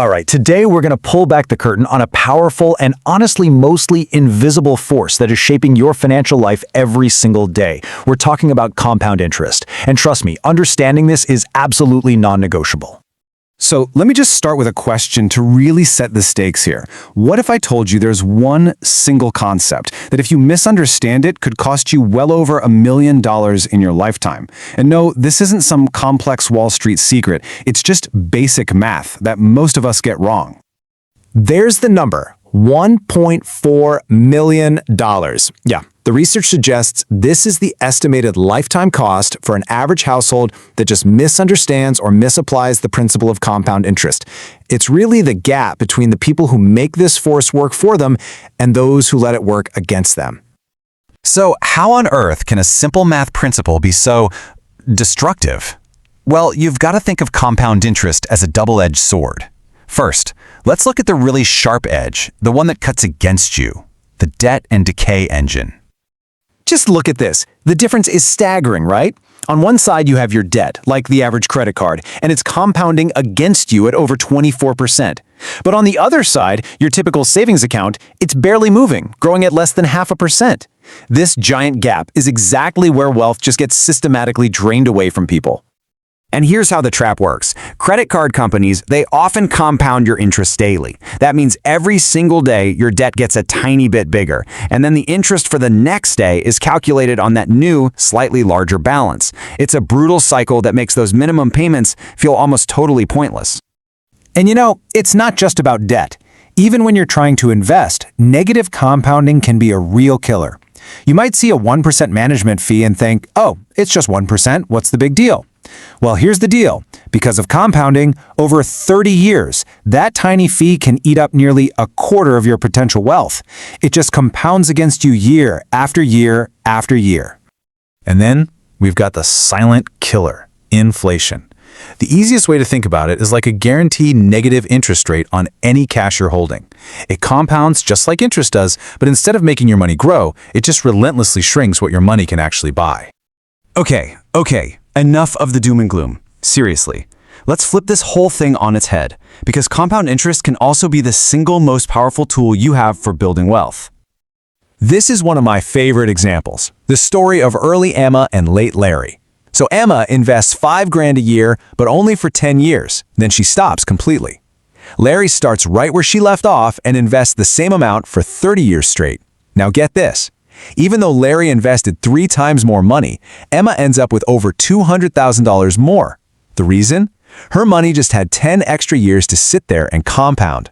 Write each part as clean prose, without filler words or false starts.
All right, today we're going to pull back the curtain on a powerful and honestly mostly invisible force that is shaping your financial life every single day. We're talking about compound interest. And trust me, understanding this is absolutely non-negotiable. So let me just start with a question to really set the stakes here. What if I told you there's one single concept that if you misunderstand it could cost you well over $1 million in your lifetime? And no, this isn't some complex Wall Street secret. It's just basic math that most of us get wrong. There's the number, $1.4 million. Yeah, the research suggests this is the estimated lifetime cost for an average household that just misunderstands or misapplies the principle of compound interest. It's really the gap between the people who make this force work for them and those who let it work against them. So how on earth can a simple math principle be so destructive? Well, you've got to think of compound interest as a double-edged sword. First, let's look at the really sharp edge, the one that cuts against you, the debt and decay engine. Just look at this. The difference is staggering, right? On one side, you have your debt, like the average credit card, and it's compounding against you at over 24%. But on the other side, your typical savings account, it's barely moving, growing at less than 0.5%. This giant gap is exactly where wealth just gets systematically drained away from people. And here's how the trap works. Credit card companies, they often compound your interest daily. That means every single day your debt gets a tiny bit bigger, and then the interest for the next day is calculated on that new, slightly larger balance. It's a brutal cycle that makes those minimum payments feel almost totally pointless. And you know, it's not just about debt. Even when you're trying to invest, negative compounding can be a real killer. You might see a 1% management fee and think, oh, it's just 1%, what's the big deal? Well, here's the deal. Because of compounding, over 30 years, that tiny fee can eat up nearly a quarter of your potential wealth. It just compounds against you year after year after year. And then we've got the silent killer, inflation. The easiest way to think about it is like a guaranteed negative interest rate on any cash you're holding. It compounds just like interest does, but instead of making your money grow, it just relentlessly shrinks what your money can actually buy. Okay, enough of the doom and gloom. Seriously, let's flip this whole thing on its head, because compound interest can also be the single most powerful tool you have for building wealth. This is one of my favorite examples, the story of early Emma and late Larry. So Emma invests $5,000 a year, but only for 10 years. Then she stops completely. Larry starts right where she left off and invests the same amount for 30 years straight. Now get this. Even though Larry invested 3 times more money, Emma ends up with over $200,000 more. The reason? Her money just had 10 extra years to sit there and compound.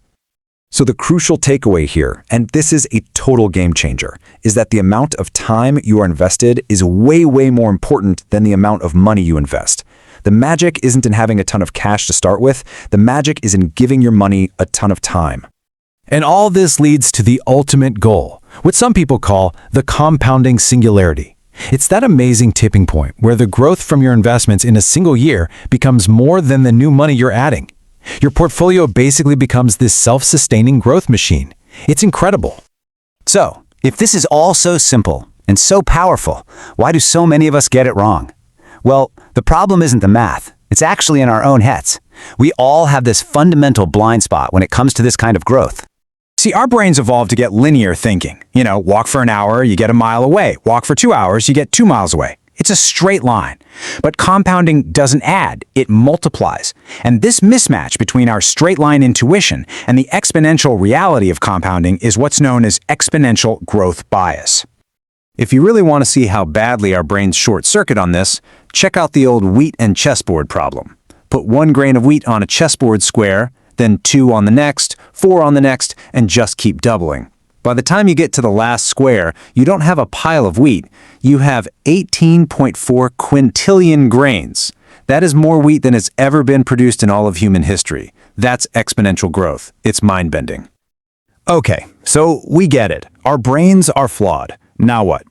So the crucial takeaway here, and this is a total game changer, is that the amount of time you are invested is way more important than the amount of money you invest. The magic isn't in having a ton of cash to start with. The magic is in giving your money a ton of time. And all this leads to the ultimate goal, what some people call the compounding singularity. It's that amazing tipping point where the growth from your investments in a single year becomes more than the new money you're adding. Your portfolio basically becomes this self-sustaining growth machine. It's incredible. So, if this is all so simple and so powerful, why do so many of us get it wrong? Well, the problem isn't the math. It's actually in our own heads. We all have this fundamental blind spot when it comes to this kind of growth. See, our brains evolved to get linear thinking. You know, walk for an hour, you get a mile away. Walk for 2 hours, you get 2 miles away. It's a straight line. But compounding doesn't add, it multiplies. And this mismatch between our straight line intuition and the exponential reality of compounding is what's known as exponential growth bias. If you really want to see how badly our brains short-circuit on this, check out the old wheat and chessboard problem. Put 1 grain of wheat on a chessboard square, then 2 on the next, 4 on the next, and just keep doubling. By the time you get to the last square, you don't have a pile of wheat. You have 18.4 quintillion grains. That is more wheat than has ever been produced in all of human history. That's exponential growth. It's mind-bending. Okay, so we get it. Our brains are flawed. Now what?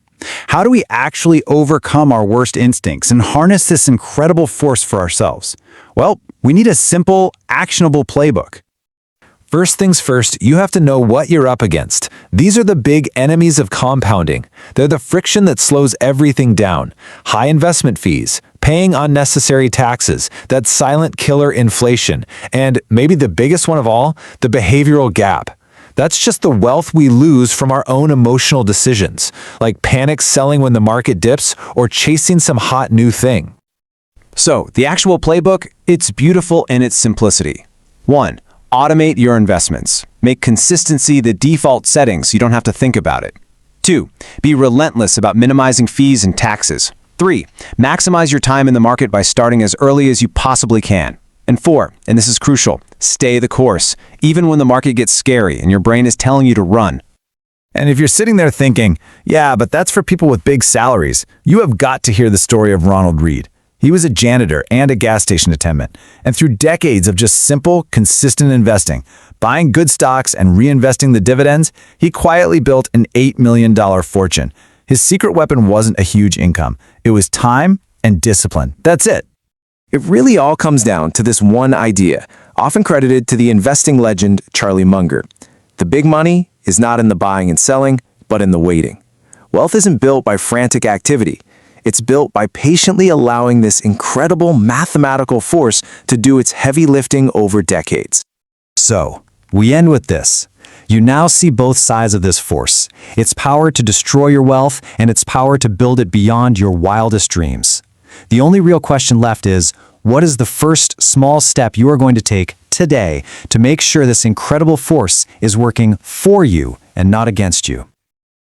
How do we actually overcome our worst instincts and harness this incredible force for ourselves? Well, we need a simple, actionable playbook. First things first, you have to know what you're up against. These are the big enemies of compounding. They're the friction that slows everything down. High investment fees, paying unnecessary taxes, that silent killer inflation, and maybe the biggest one of all, the behavioral gap. That's just the wealth we lose from our own emotional decisions, like panic selling when the market dips or chasing some hot new thing. So, the actual playbook, it's beautiful in its simplicity. 1. Automate your investments. Make consistency the default setting so you don't have to think about it. 2. Be relentless about minimizing fees and taxes. 3. Maximize your time in the market by starting as early as you possibly can. And 4, and this is crucial, stay the course, even when the market gets scary and your brain is telling you to run. And if you're sitting there thinking, yeah, but that's for people with big salaries, you have got to hear the story of Ronald Reed. He was a janitor and a gas station attendant, and through decades of just simple, consistent investing, buying good stocks and reinvesting the dividends, he quietly built an $8 million fortune. His secret weapon wasn't a huge income. It was time and discipline. That's it. It really all comes down to this one idea, often credited to the investing legend Charlie Munger. The big money is not in the buying and selling, but in the waiting. Wealth isn't built by frantic activity. It's built by patiently allowing this incredible mathematical force to do its heavy lifting over decades. So, we end with this. You now see both sides of this force, its power to destroy your wealth and its power to build it beyond your wildest dreams. The only real question left is, what is the first small step you are going to take today to make sure this incredible force is working for you and not against you?